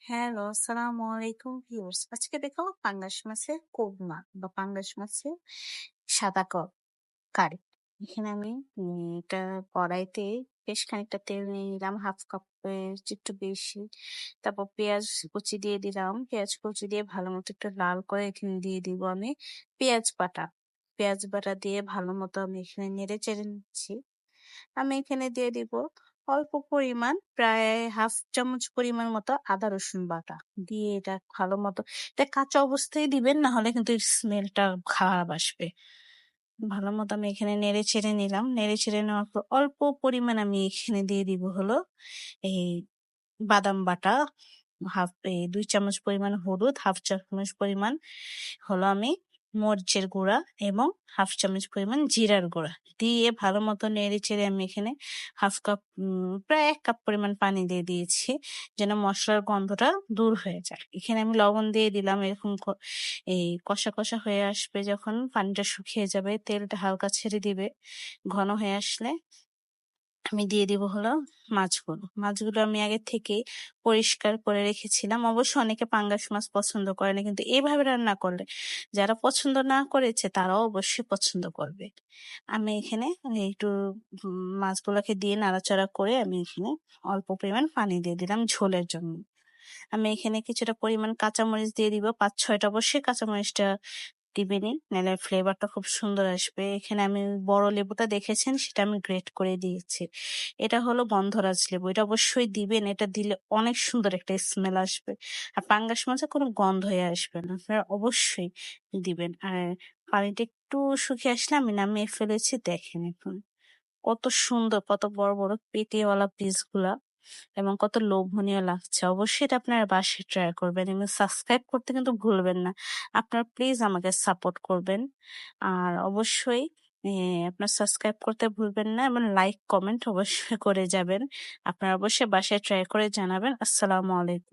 Hello, আসসালামু আলাইকুম viewers. আজকে দেখাবো পাঙ্গাস মাছের কোরমা বা পাঙ্গাস মাছের সাদা কারি। এখানে আমি এটা কড়াইতে বেশ খানিকটা তেল নিয়ে নিলাম, হাফ কাপের একটু বেশি। তারপর পেঁয়াজ কুচি দিয়ে দিলাম। পেঁয়াজ কুচি দিয়ে ভালো মতো একটু লাল করে এখানে দিয়ে দিব আমি পেঁয়াজ বাটা। পেঁয়াজ বাটা দিয়ে ভালো মতো আমি এখানে নেড়ে চেড়ে নিচ্ছি। আমি এখানে দিয়ে দিব অল্প পরিমাণ, প্রায় হাফ চামচ পরিমাণ মতো আদা রসুন বাটা দিয়ে এটা ভালো মতো, এটা কাঁচা অবস্থায় দিবেন, না হলে কিন্তু স্মেলটা খারাপ আসবে। ভালো মতো আমি এখানে নেড়ে চেড়ে নিলাম। নেড়ে চেড়ে নেওয়ার পর অল্প পরিমাণ আমি এখানে দিয়ে দিব হলো এই বাদাম বাটা, 2 চামচ পরিমাণ হলুদ, হাফ চামচ পরিমাণ হলো আমি মরিচের গুঁড়া এবং হাফ চামচ পরিমাণ জিরার গুঁড়া দিয়ে ভালো মতো নেড়ে চেড়ে আমি এখানে হাফ কাপ, প্রায় 1 কাপ পরিমাণ পানি দিয়ে দিয়েছি, যেন মশলার গন্ধটা দূর হয়ে যায়। এখানে আমি লবণ দিয়ে দিলাম। এরকম এই কষা কষা হয়ে আসবে, যখন পানিটা শুকিয়ে যাবে, তেলটা হালকা ছেড়ে দিবে, ঘন হয়ে আসলে আমি দিয়ে দিব হলো মাছগুলো। মাছগুলো আমি আগে থেকে পরিষ্কার করে রেখেছিলাম। অবশ্য অনেকে পাঙ্গাস মাছ পছন্দ করে না, কিন্তু এইভাবে রান্না করলে যারা পছন্দ না করেছে তারাও অবশ্যই পছন্দ করবে। আমি এখানে একটু মাছগুলোকে দিয়ে নাড়াচাড়া করে আমি এখানে অল্প পরিমাণ পানি দিয়ে দিলাম ঝোলের জন্য। আমি এখানে কিছুটা পরিমাণ কাঁচামরিচ দিয়ে দিব, 5-6টা অবশ্যই কাঁচামরিচটা দিবেনই, নাহলে ফ্লেভারটা খুব সুন্দর আসবে। এখানে আমি বড় লেবুটা দেখেছেন, সেটা আমি গ্রেট করে দিয়েছি। এটা হলো গন্ধরাজ লেবু, এটা অবশ্যই দিবেন, এটা দিলে অনেক সুন্দর একটা স্মেল আসবে। আর পাঙ্গাস মাছে কোনো গন্ধই আসবে না, আপনারা অবশ্যই দিবেন। আর পানিটা একটু শুকিয়ে আসলে আমি নামিয়ে ফেলেছি, দেখেন এখন কত সুন্দর, কত বড় বড় পেটিওয়ালা পিস গুলা এবং কত লোভনীয় লাগছে। অবশ্যই এটা আপনারা বাসায় ট্রাই করবেন এবং সাবস্ক্রাইব করতে কিন্তু ভুলবেন না। আপনারা প্লিজ আমাকে সাপোর্ট করবেন। আর অবশ্যই আপনার সাবস্ক্রাইব করতে ভুলবেন না এবং লাইক কমেন্ট অবশ্যই করে যাবেন। আপনারা অবশ্যই বাসায় ট্রাই করে জানাবেন। আসসালামু আলাইকুম।